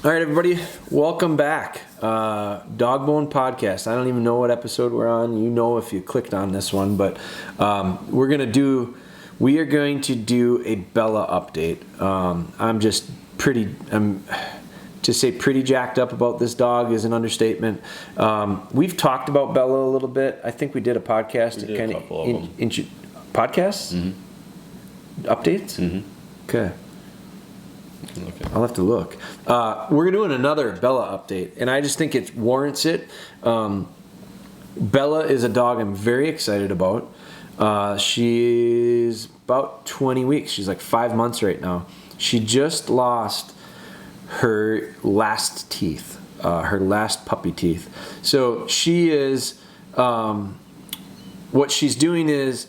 All right, everybody, welcome back. DogBone podcast. I don't even know what episode we're on. You know if you clicked on this one, but we are going to do a Bella update. To say pretty jacked up about this dog is an understatement. We've talked about Bella a little bit. I think we did a podcast. We did a couple of them. Podcasts? Mm-hmm. Updates? Mm-hmm. Okay. Okay. I'll have to look. We're doing another Bella update, and I just think it warrants it. Bella is a dog I'm very excited about. She's about 20 weeks. She's like 5 months right now. She just lost her last teeth, her last puppy teeth. So she is, what she's doing is,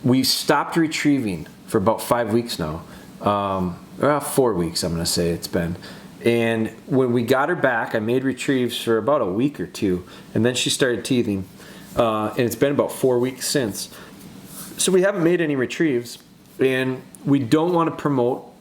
we stopped retrieving for about 5 weeks now. 4 weeks, I'm going to say it's been. And when we got her back, I made retrieves for about a week or two, and then she started teething. And it's been about 4 weeks since. So we haven't made any retrieves, and we don't want to promote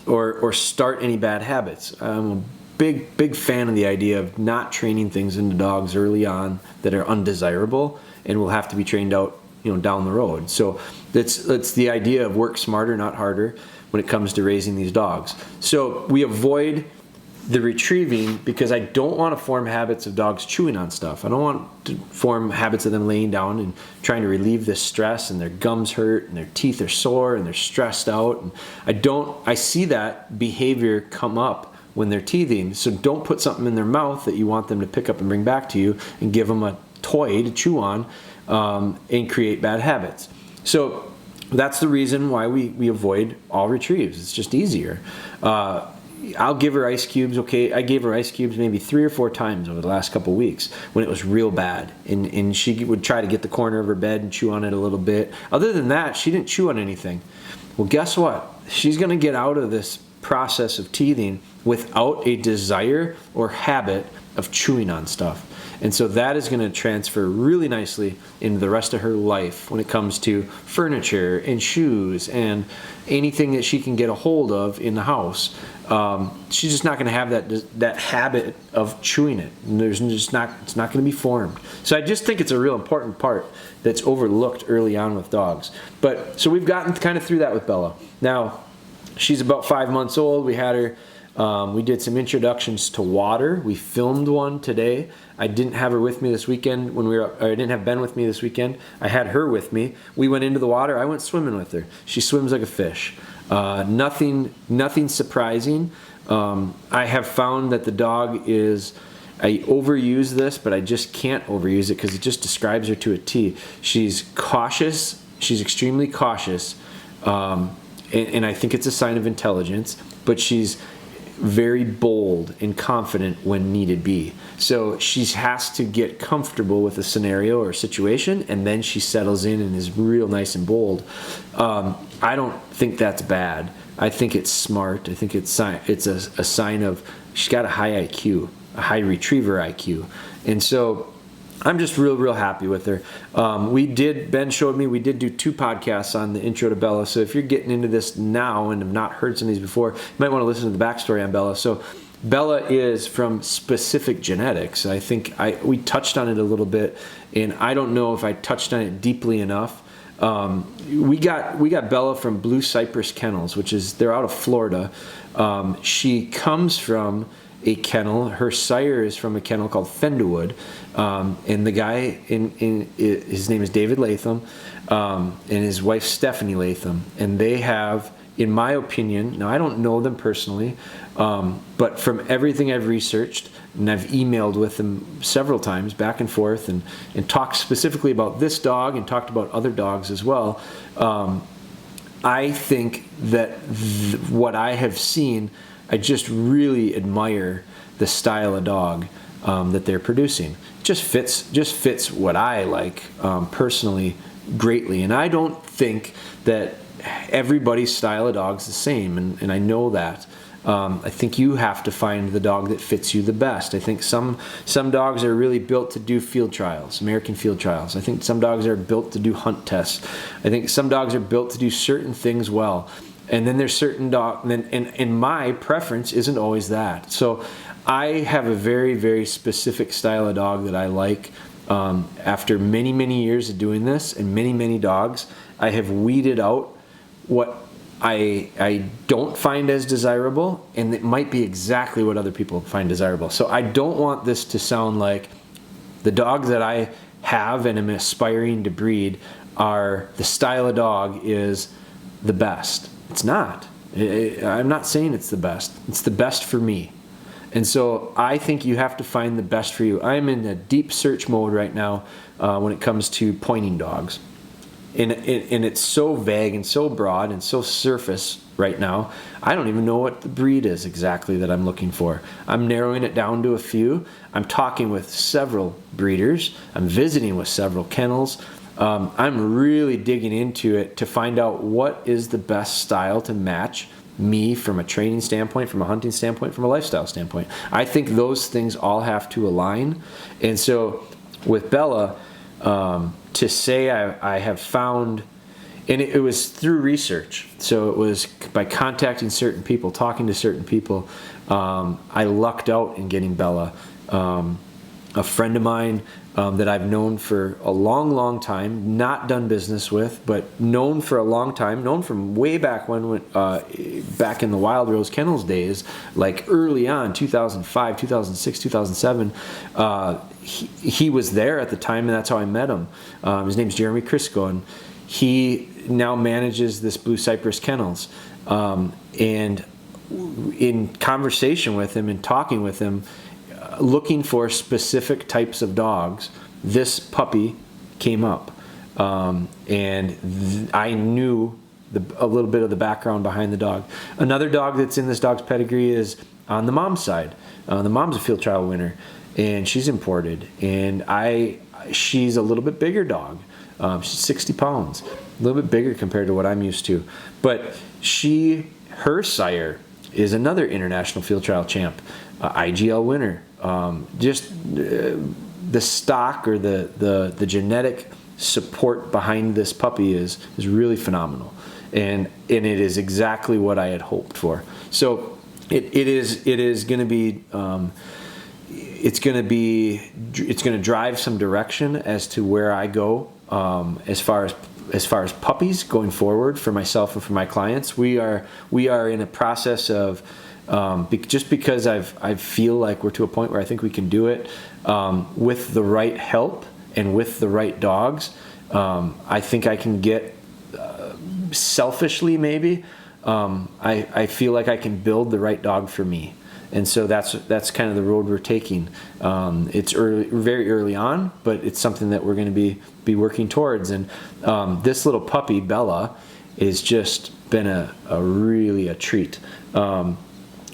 or start any bad habits. I'm a big fan of the idea of not training things into dogs early on that are undesirable and will have to be trained out, down the road. So that's the idea of work smarter, not harder, when it comes to raising these dogs. So we avoid the retrieving because I don't want to form habits of dogs chewing on stuff. I don't want to form habits of them laying down and trying to relieve this stress, and their gums hurt and their teeth are sore and they're stressed out. And I see that behavior come up when they're teething. So don't put something in their mouth that you want them to pick up and bring back to you and give them a toy to chew on and create bad habits. So that's the reason why we avoid all retrieves. It's just easier. I'll give her ice cubes. Okay, I gave her ice cubes maybe 3 or 4 times over the last couple weeks when it was real bad, and she would try to get the corner of her bed and chew on it a little bit. Other than that, she didn't chew on anything. Well, guess what? She's going to get out of this process of teething without a desire or habit of chewing on stuff. And so that is going to transfer really nicely into the rest of her life when it comes to furniture and shoes and anything that she can get a hold of in the house. She's just not going to have that habit of chewing it. And it's not going to be formed. So I just think it's a real important part that's overlooked early on with dogs. So we've gotten kind of through that with Bella. Now, she's about 5 months old. We had her. We did some introductions to water. We filmed one today. I didn't have her with me this weekend I didn't have Ben with me this weekend. I had her with me. We went into the water. I went swimming with her. She swims like a fish. Nothing surprising. I have found that the dog I overuse this, but I just can't overuse it because it just describes her to a T. She's cautious. She's extremely cautious. And I think it's a sign of intelligence, but she's very bold and confident when needed be. So she has to get comfortable with a scenario or a situation, and then she settles in and is real nice and bold. I don't think that's bad. I think it's smart. I think it's a sign of she's got a high IQ, a high retriever IQ. And so I'm just real happy with her. Ben showed me, we did do 2 podcasts on the intro to Bella. So if you're getting into this now and have not heard some of these before, you might want to listen to the backstory on Bella. So Bella is from specific genetics. I think we touched on it a little bit, and I don't know if I touched on it deeply enough. We got Bella from Blue Cypress Kennels, they're out of Florida. She comes from a kennel. Her sire is from a kennel called Fenderwood, and the guy his name is David Latham, and his wife Stephanie Latham, and they have, in my opinion, now I don't know them personally, but from everything I've researched, and I've emailed with them several times back and forth, and talked specifically about this dog and talked about other dogs as well. I think that what I have seen, I just really admire the style of dog that they're producing. It just fits what I like personally greatly. And I don't think that everybody's style of dog is the same, and I know that. I think you have to find the dog that fits you the best. I think some dogs are really built to do field trials, American field trials. I think some dogs are built to do hunt tests. I think some dogs are built to do certain things well. And then there's certain dog, and my preference isn't always that. So I have a very, very specific style of dog that I like. After many, many years of doing this and many, many dogs, I have weeded out what I don't find as desirable, and it might be exactly what other people find desirable. So I don't want this to sound like the dogs that I have and am aspiring to breed are the style of dog is the best. It's not. I'm not saying it's the best. It's the best for me. And so I think you have to find the best for you. I'm in a deep search mode right now when it comes to pointing dogs. And it's so vague and so broad and so surface right now. I don't even know what the breed is exactly that I'm looking for. I'm narrowing it down to a few. I'm talking with several breeders. I'm visiting with several kennels. I'm really digging into it to find out what is the best style to match me from a training standpoint, from a hunting standpoint, from a lifestyle standpoint. I think those things all have to align. And so with Bella, to say I have found, and it was through research. So it was by contacting certain people, talking to certain people. I lucked out in getting Bella. A friend of mine that I've known for a long, long time, not done business with, but known for a long time, known from way back when, back in the Wild Rose Kennels days, like early on, 2005, 2006, 2007. He was there at the time, and that's how I met him. His name's Jeremy Crisco, and he now manages this Blue Cypress Kennels. And in conversation with him and talking with him, looking for specific types of dogs, this puppy came up. I knew a little bit of the background behind the dog. Another dog that's in this dog's pedigree is on the mom's side. The mom's a field trial winner, and she's imported. And she's a little bit bigger dog. She's 60 pounds, a little bit bigger compared to what I'm used to. But her sire is another international field trial champ, IGL winner. The stock or the genetic support behind this puppy is really phenomenal, and it is exactly what I had hoped for. So it is going to be it's going to drive some direction as to where I go as far as puppies going forward for myself and for my clients. We are in a process of just because I feel like we're to a point where I think we can do it with the right help and with the right dogs. I think I can get selfishly maybe. I feel like I can build the right dog for me, and so that's kind of the road we're taking. It's very early on, but it's something that we're going to be working towards. And this little puppy Bella has just been really a treat.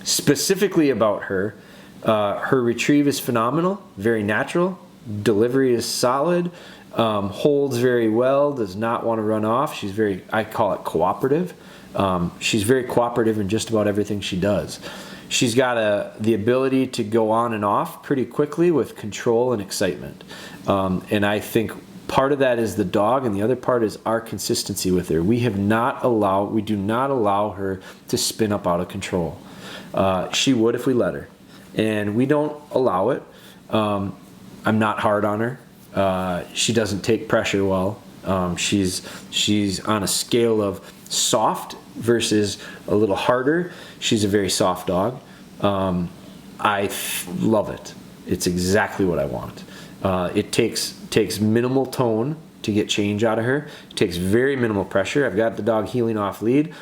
Specifically about her retrieve is phenomenal, very natural, delivery is solid, holds very well, does not want to run off. She's I call it cooperative. She's very cooperative in just about everything she does. She's got the ability to go on and off pretty quickly with control and excitement. And I think part of that is the dog, and the other part is our consistency with her. We do not allow her to spin up out of control. She would if we let her, and we don't allow it. I'm not hard on her. She doesn't take pressure well. She's on a scale of soft versus a little harder. She's a very soft dog. I love it. It's exactly what I want. It takes minimal tone to get change out of her. It takes very minimal pressure. I've got the dog heeling off lead.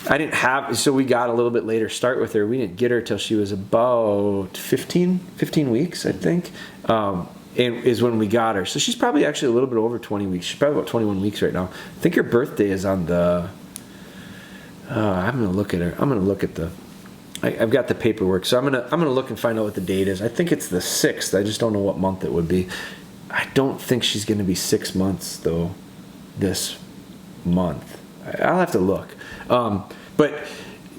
So we got a little bit later start with her. We didn't get her till she was about 15 weeks, I think, and is when we got her. So she's probably actually a little bit over 20 weeks. She's probably about 21 weeks right now. I think her birthday is on the, I'm going to look at her. I'm going to look at I've got the paperwork, so I'm gonna look and find out what the date is. I think it's the 6th. I just don't know what month it would be. I don't think she's going to be 6 months though this month. I'll have to look. But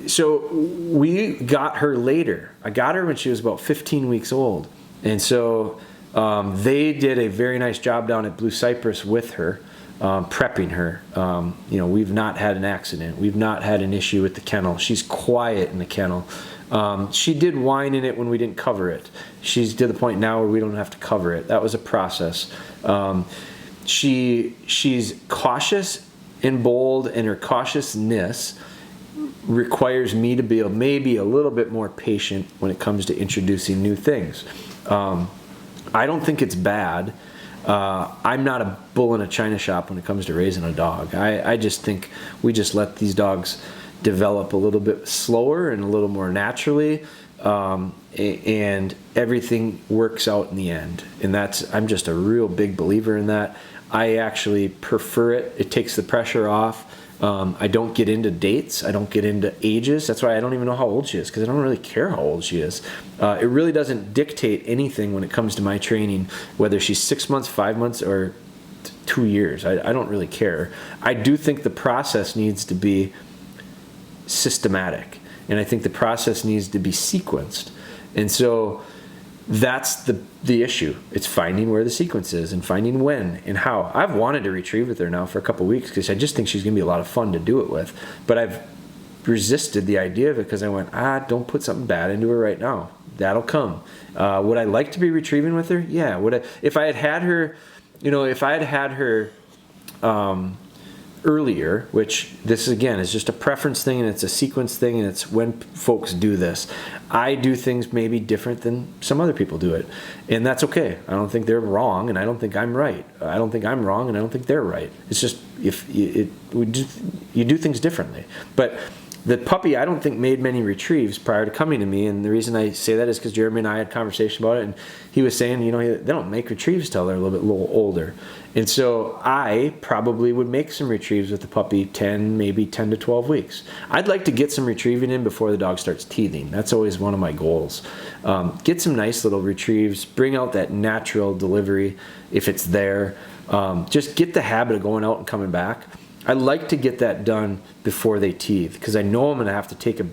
so we got her later. I got her when she was about 15 weeks old, and so they did a very nice job down at Blue Cypress with her. prepping her. We've not had an accident. We've not had an issue with the kennel. She's quiet in the kennel. She did whine in it when we didn't cover it. She's to the point now where we don't have to cover it. That was a process. She's cautious and bold, and her cautiousness requires me to be maybe a little bit more patient when it comes to introducing new things. I don't think it's bad. I'm not a bull in a china shop when it comes to raising a dog. I just think we just let these dogs develop a little bit slower and a little more naturally, and everything works out in the end. And I'm just a real big believer in that. I actually prefer it. It takes the pressure off. I don't get into dates. I don't get into ages. That's why I don't even know how old she is, because I don't really care how old she is. It really doesn't dictate anything when it comes to my training, whether she's 6 months, 5 months, or 2 years. I don't really care. I do think the process needs to be systematic, and I think the process needs to be sequenced. And so that's the issue. It's finding where the sequence is and finding when and how. I've wanted to retrieve with her now for a couple of weeks because I just think she's going to be a lot of fun to do it with. But I've resisted the idea of it because I went, don't put something bad into her right now. That'll come. Would I like to be retrieving with her? Yeah. If I had her, earlier, which this again is just a preference thing and it's a sequence thing and it's when folks do this. I do things maybe different than some other people do it, and that's okay. I don't think they're wrong, and I don't think I'm right. I don't think I'm wrong, and I don't think they're right. It's just you do things differently. But the puppy, I don't think, made many retrieves prior to coming to me, and the reason I say that is because Jeremy and I had a conversation about it, and he was saying, they don't make retrieves till they're a little older. And so I probably would make some retrieves with the puppy 10 to 12 weeks. I'd like to get some retrieving in before the dog starts teething. That's always one of my goals. Get some nice little retrieves, bring out that natural delivery if it's there. Just get the habit of going out and coming back. I like to get that done before they teeth because I know I'm going to have to take a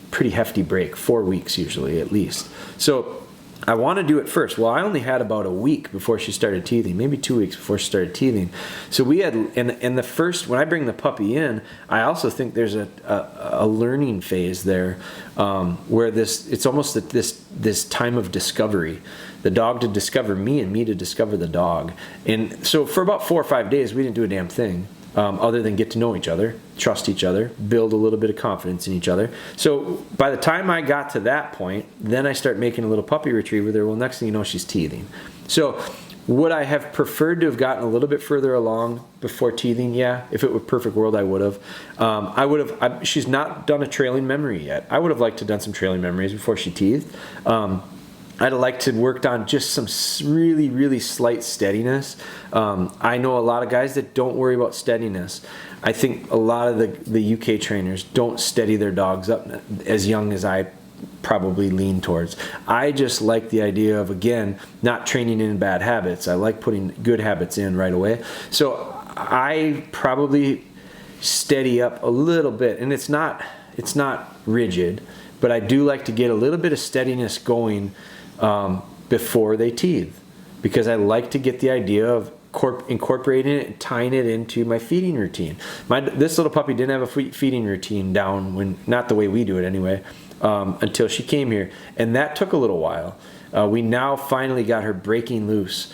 pretty hefty break, 4 weeks usually at least. So I want to do it first. Well, I only had about a week before she started teething, maybe 2 weeks before she started teething. So we had, and the first, when I bring the puppy in, I also think there's a learning phase there where it's almost this time of discovery. The dog to discover me and me to discover the dog. And so for about 4 or 5 days, we didn't do a damn thing. Other than get to know each other, trust each other, build a little bit of confidence in each other. So by the time I got to that point, then I start making a little puppy retrieve with her. Well, next thing you know, she's teething. So would I have preferred to have gotten a little bit further along before teething? Yeah. If it were perfect world, I would have. She's not done a trailing memory yet. I would have liked to have done some trailing memories before she teethed. I'd like to worked on just some really, really slight steadiness. I know a lot of guys that don't worry about steadiness. I think a lot of the UK trainers don't steady their dogs up as young as I probably lean towards. I just like the idea of, again, not training in bad habits. I like putting good habits in right away. So I probably steady up a little bit, and it's not rigid, but I do like to get a little bit of steadiness going before they teeth, because I like to get the idea of incorporating it and tying it into my feeding routine. This little puppy didn't have a feeding routine down, not the way we do it anyway, until she came here, and that took a little while. We now finally got her breaking loose.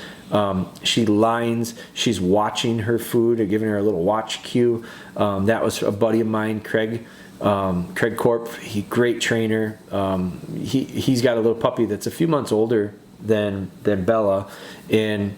She lines, she's watching her food, or giving her a little watch cue. That was a buddy of mine, Craig Corp. Great trainer. He's got a little puppy that's a few months older than Bella, and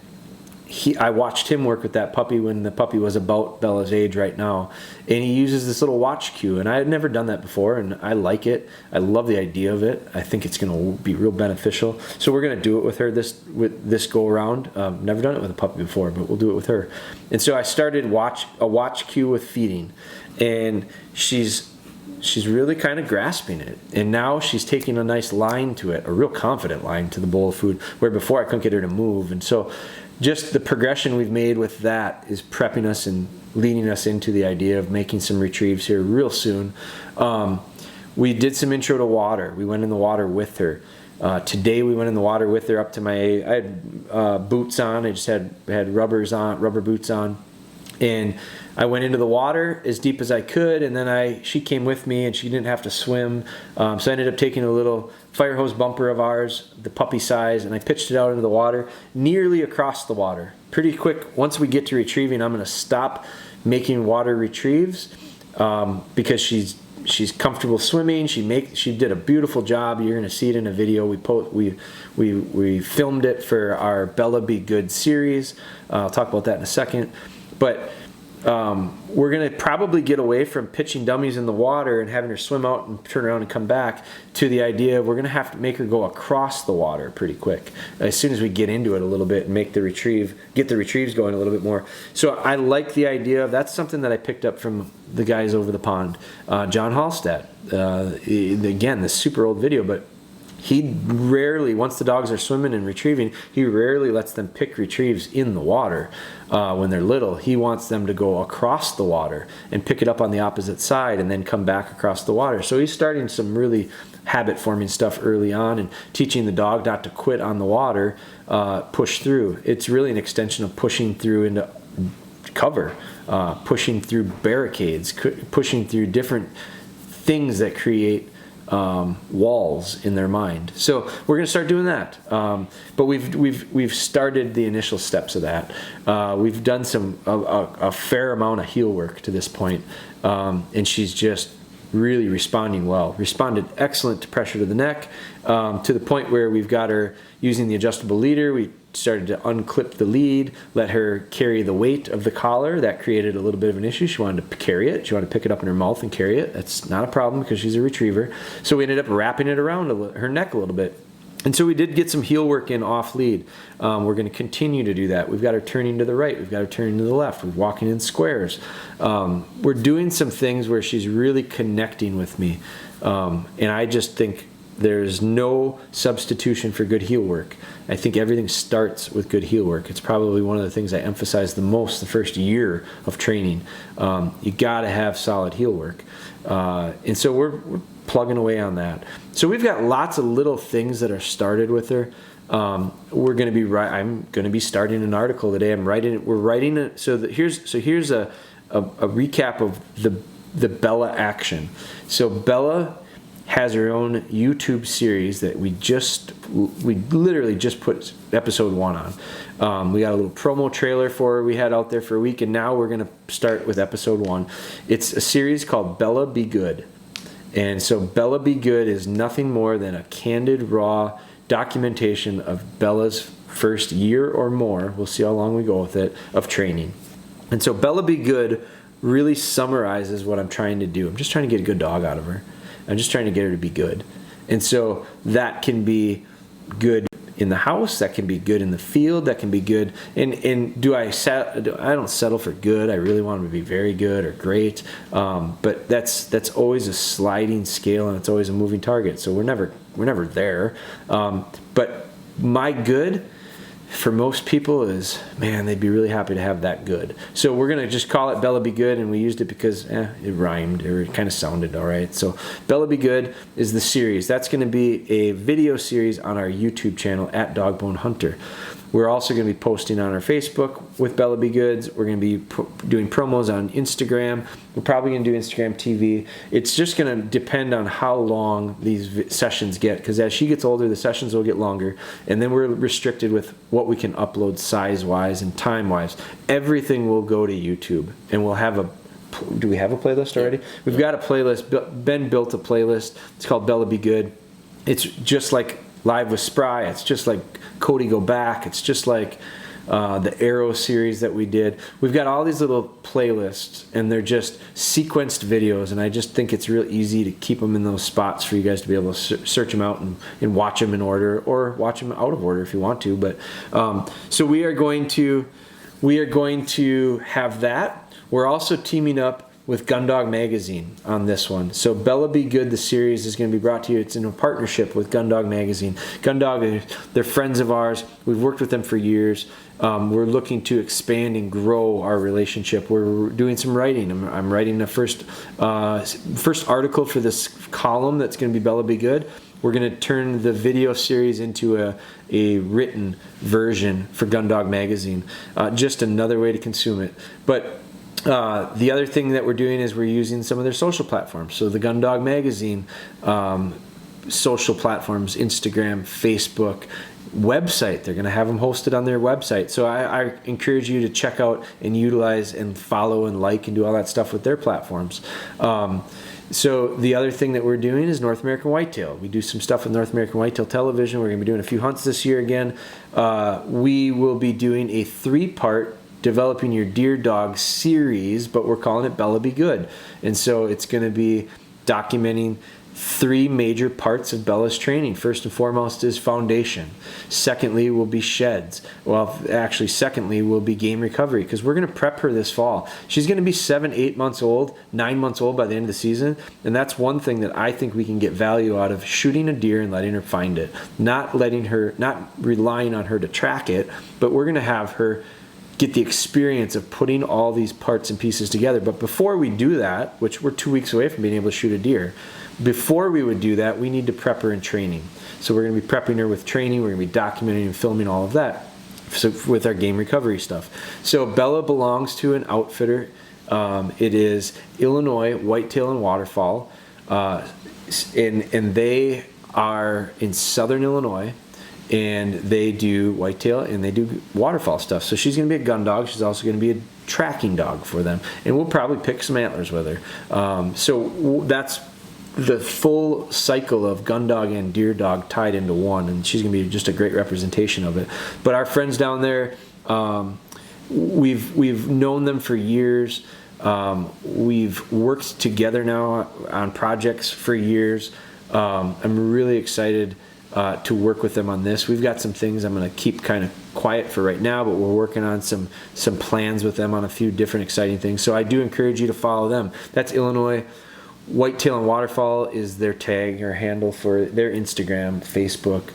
I watched him work with that puppy when the puppy was about Bella's age right now, and he uses this little watch cue, and I had never done that before, and I like it. I love the idea of it. I think it's going to be real beneficial. So we're going to do it with her this go around. Never done it with a puppy before, but we'll do it with her. And so I started a watch cue with feeding, and she's really kind of grasping it. And now she's taking a nice line to it, a real confident line to the bowl of food, where before I couldn't get her to move. And so just the progression we've made with that is prepping us and leading us into the idea of making some retrieves here real soon. We did some intro to water. We went in the water with her. Today we went in the water with her up to I had boots on. I just had rubber boots on. And I went into the water as deep as I could, and then she came with me, and she didn't have to swim. So I ended up taking a little fire hose bumper of ours, the puppy size, and I pitched it out into the water, nearly across the water. Pretty quick, once we get to retrieving, I'm going to stop making water retrieves because she's comfortable swimming. She did a beautiful job. You're going to see it in a video. We filmed it for our Bella Be Good series. I'll talk about that in a second. But we're going to probably get away from pitching dummies in the water and having her swim out and turn around and come back to the idea of we're going to have to make her go across the water pretty quick as soon as we get into it a little bit and get the retrieves going a little bit more. So I like the idea of that's something that I picked up from the guys over the pond. John Hallstatt, again, this super old video, but he rarely, once the dogs are swimming and retrieving, he rarely lets them pick retrieves in the water when they're little. He wants them to go across the water and pick it up on the opposite side and then come back across the water. So he's starting some really habit-forming stuff early on and teaching the dog not to quit on the water, push through. It's really an extension of pushing through into cover, pushing through barricades, pushing through different things that create walls in their mind. So we're going to start doing that. But we've started the initial steps of that. We've done a fair amount of heel work to this point, and she's just really responding well. Responded excellent to pressure to the neck, to the point where we've got her using the adjustable leader. We started to unclip the lead, let her carry the weight of the collar. That created a little bit of an issue. She wanted to carry it. She wanted to pick it up in her mouth and carry it. That's not a problem because she's a retriever. So we ended up wrapping it around her neck a little bit. And so we did get some heel work in off lead. We're going to continue to do that. We've got her turning to the right. We've got her turning to the left. We're walking in squares. We're doing some things where she's really connecting with me. And I just think there's no substitution for good heel work. I think everything starts with good heel work. It's probably one of the things I emphasize the most the first year of training. You got to have solid heel work. And so we're plugging away on that. So we've got lots of little things that are started with her. I'm going to be starting an article today. We're writing it. So here's a recap of the Bella action. So Bella has her own YouTube series that we literally just put episode 1 on. We got a little promo trailer for her we had out there for a week, and now we're going to start with episode 1. It's a series called Bella Be Good. And so Bella Be Good is nothing more than a candid, raw documentation of Bella's first year or more, we'll see how long we go with it, of training. And so Bella Be Good really summarizes what I'm trying to do. I'm just trying to get a good dog out of her. I'm just trying to get her to be good. And so that can be good in the house, that can be good in the field, that can be good. And I don't settle for good. I really want them to be very good or great. But that's always a sliding scale, and it's always a moving target. So we're never there. But my good for most people is, man, they'd be really happy to have that good. So we're going to just call it Bella Be Good, and we used it because it rhymed, or it kind of sounded all right. So Bella Be Good is the series. That's going to be a video series on our YouTube channel at DogBone Hunter. We're also going to be posting on our Facebook with Bella Be Goods. We're going to be doing promos on Instagram. We're probably going to do Instagram TV. It's just going to depend on how long these sessions get, because as she gets older, the sessions will get longer, and then we're restricted with what we can upload size-wise and time-wise. Everything will go to YouTube, and we'll have a... Do we have a playlist already? We've got a playlist. Ben built a playlist. It's called Bella Be Good. It's just like Live with Spry. It's just like Cody Go Back. It's just like the Arrow series that we did. We've got all these little playlists, and they're just sequenced videos, and I just think it's real easy to keep them in those spots for you guys to be able to search them out and watch them in order, or watch them out of order if you want to. But so we are going to have that. We're also teaming up with Gundog Magazine on this one. So Bella Be Good, the series, is going to be brought to you. It's in a partnership with Gundog Magazine. Gundog, they're friends of ours. We've worked with them for years. We're looking to expand and grow our relationship. We're doing some writing. I'm writing the first article for this column that's going to be Bella Be Good. We're going to turn the video series into a written version for Gundog Magazine. Just another way to consume it. But the other thing that we're doing is we're using some of their social platforms. So the Gundog Magazine social platforms, Instagram, Facebook, website. They're going to have them hosted on their website. So I encourage you to check out and utilize and follow and like and do all that stuff with their platforms. So the other thing that we're doing is North American Whitetail. We do some stuff with North American Whitetail Television. We're going to be doing a few hunts this year again. We will be doing a 3-part Developing Your Deer Dog series, but we're calling it Bella Be Good. And so it's going to be documenting 3 major parts of Bella's training. First and foremost is foundation. Secondly will be sheds. Well, actually, secondly will be game recovery, because we're going to prep her this fall. She's going to be 7, 8 months old, 9 months old by the end of the season. And that's one thing that I think we can get value out of, shooting a deer and letting her find it. Not relying on her to track it, but we're going to have her get the experience of putting all these parts and pieces together. But before we do that, which we're 2 weeks away from being able to shoot a deer, before we would do that, we need to prep her in training. So we're going to be prepping her with training. We're going to be documenting and filming all of that, so with our game recovery stuff. So Bella belongs to an outfitter. It is Illinois Whitetail and Waterfowl, and they are in southern Illinois. And they do whitetail and they do waterfowl stuff. So she's going to be a gun dog. She's also going to be a tracking dog for them. And we'll probably pick some antlers with her. So that's the full cycle of gun dog and deer dog tied into one. And she's going to be just a great representation of it. But our friends down there, we've known them for years. We've worked together now on projects for years. I'm really excited to work with them on this. We've got some things I'm going to keep kind of quiet for right now, but we're working on some plans with them on a few different exciting things. So I do encourage you to follow them. That's Illinois Whitetail and Waterfowl is their tag or handle for their Instagram, Facebook.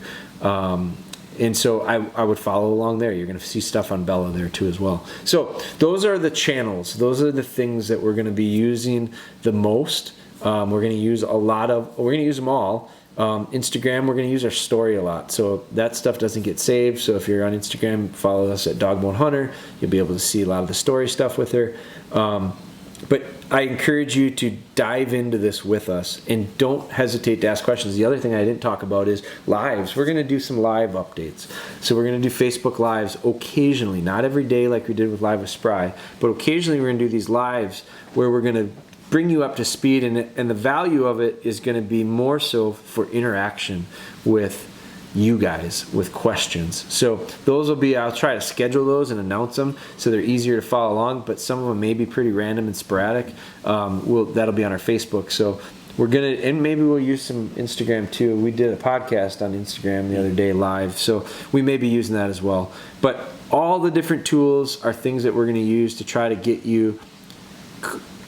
And so I would follow along there. You're going to see stuff on Bella there too as well. So those are the channels. Those are the things that we're going to be using the most. We're going to use we're going to use them all. Instagram, we're going to use our story a lot, so that stuff doesn't get saved. So if you're on Instagram, follow us at DogBone Hunter. You'll be able to see a lot of the story stuff with her. But I encourage you to dive into this with us, and don't hesitate to ask questions. The other thing I didn't talk about is lives. We're going to do some live updates. So we're going to do Facebook Lives occasionally, not every day like we did with Live with Spry, but occasionally we're going to do these lives where we're going to bring you up to speed, and the value of it is going to be more so for interaction with you guys, with questions. So those will be, I'll try to schedule those and announce them so they're easier to follow along, but some of them may be pretty random and sporadic. That'll be on our Facebook. So we're going to, and maybe we'll use some Instagram too. We did a podcast on Instagram the other day live, so we may be using that as well. But all the different tools are things that we're going to use to try to get you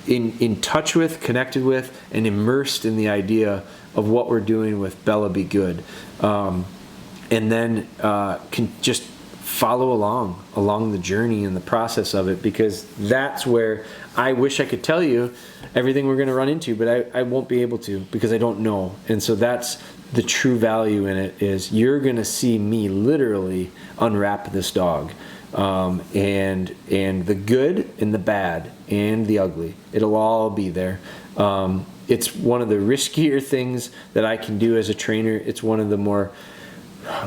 in touch with, connected with, and immersed in the idea of what we're doing with Bella Be Good. And then can just follow along the journey and the process of it, because that's where I wish I could tell you everything we're going to run into, but I won't be able to, because I don't know. And so that's the true value in it, is you're going to see me literally unwrap this dog. And the good and the bad and the ugly, it'll all be there. It's one of the riskier things that I can do as a trainer. It's one of the more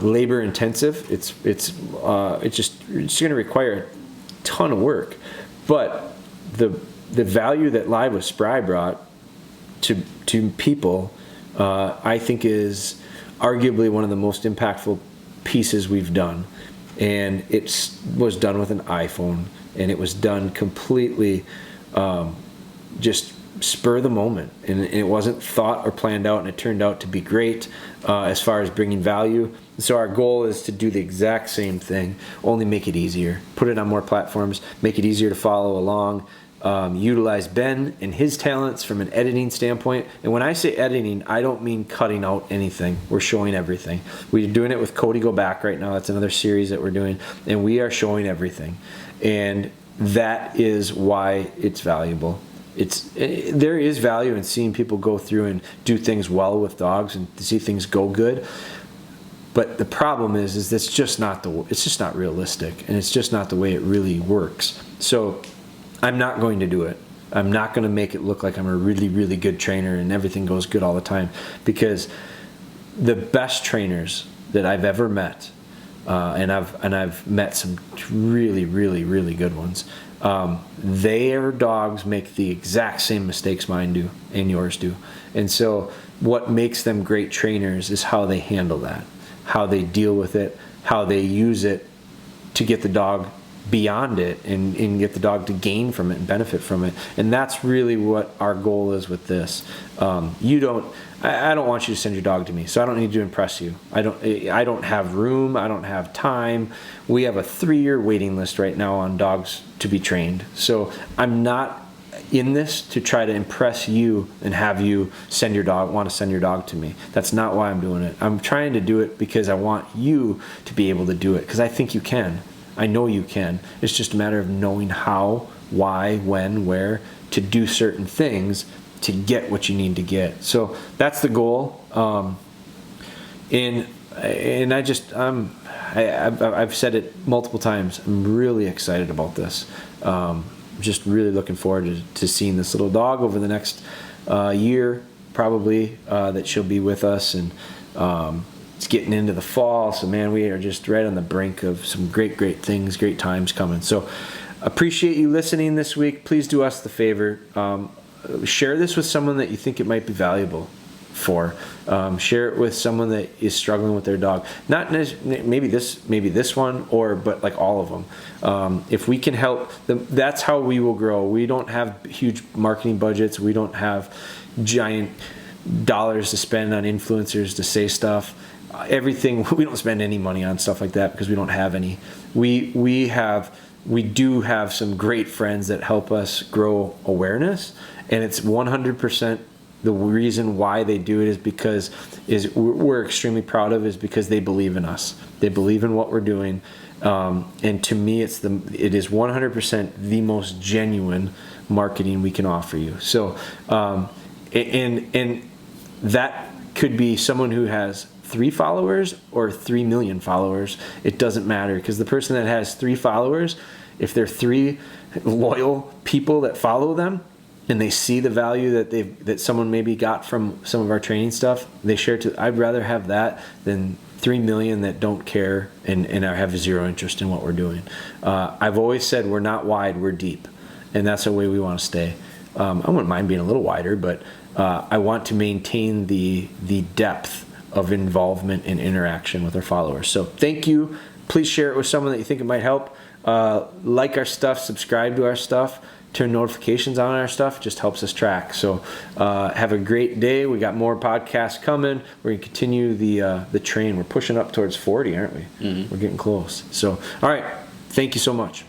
labor intensive. It's going to require a ton of work, but the value that Live with Spry brought to people, I think is arguably one of the most impactful pieces we've done. And it was done with an iPhone, and it was done completely just spur of the moment, and it wasn't thought or planned out, and it turned out to be great as far as bringing value. So our goal is to do the exact same thing, only make it easier, put it on more platforms, make it easier to follow along, utilize Ben and his talents from an editing standpoint. And when I say editing, I don't mean cutting out anything. We're showing everything. We're doing it with Cody Go Back right now. That's another series that we're doing. And we are showing everything. And that is why it's valuable. There is value in seeing people go through and do things well with dogs and to see things go good. But the problem is it's just not realistic, and it's just not the way it really works. So I'm not going to do it. I'm not going to make it look like I'm a really, really good trainer and everything goes good all the time, because the best trainers that I've ever met, and I've met some really, really, really good ones, their dogs make the exact same mistakes mine do and yours do. And so what makes them great trainers is how they handle that, how they deal with it, how they use it to get the dog beyond it and get the dog to gain from it and benefit from it. And that's really what our goal is with this. I don't want you to send your dog to me, so I don't need to impress you. I don't have room. I don't have time. We have a 3-year waiting list right now on dogs to be trained. So I'm not in this to try to impress you and have you want to send your dog to me. That's not why I'm doing it. I'm trying to do it because I want you to be able to do it, because I think you can. I know you can. It's just a matter of knowing how, why, when, where to do certain things to get what you need to get. So that's the goal. And I've said it multiple times. I'm really excited about this. Just really looking forward to seeing this little dog over the next year, probably, that she'll be with us. And it's getting into the fall, so man, we are just right on the brink of some great things, great times coming. So appreciate you listening this week. Please do us the favor. Share this with someone that you think it might be valuable for. Share it with someone that is struggling with their dog. Not maybe this one, but like all of them. If we can help them, that's how we will grow. We don't have huge marketing budgets. We don't have giant dollars to spend on influencers to say stuff. Everything, we don't spend any money on stuff like that because we don't have any. We do have some great friends that help us grow awareness, and it's 100% the reason why they do it we're extremely proud of is because they believe in us. They believe in what we're doing, and to me, it is 100% the most genuine marketing we can offer you. So, and that could be someone who has 3 followers or 3 million followers. It doesn't matter, because the person that has 3 followers, if they're 3 loyal people that follow them and they see the value that someone maybe got from some of our training stuff, they share it. I'd rather have that than 3 million that don't care and have zero interest in what we're doing. I've always said we're not wide, we're deep, and that's the way we want to stay. I wouldn't mind being a little wider, but I want to maintain the depth of involvement and interaction with our followers. So thank you. Please share it with someone that you think it might help. Like our stuff, subscribe to our stuff, turn notifications on our stuff. It just helps us track. So have a great day. We got more podcasts coming. We're going to continue the train. We're pushing up towards 40, aren't we? Mm-hmm. We're getting close. So, all right. Thank you so much.